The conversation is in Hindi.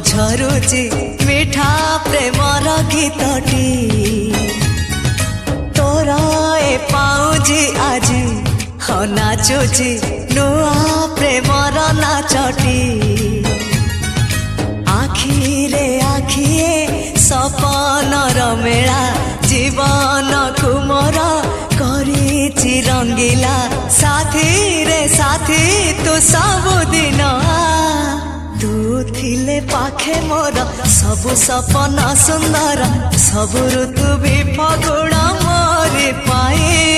झरुची मिठा प्रेमर गीतटी तोर ए पाउजी आजी हाँ नाचुची नुआ प्रेमर नाचटी आखिरे आखिए सपनर मेला जीवन को मोर करिछि रंगीला साथी रे साथी तू सबुदिन तू थिले पाखे मोर सबु सपन सुंदर सबु ऋतु भी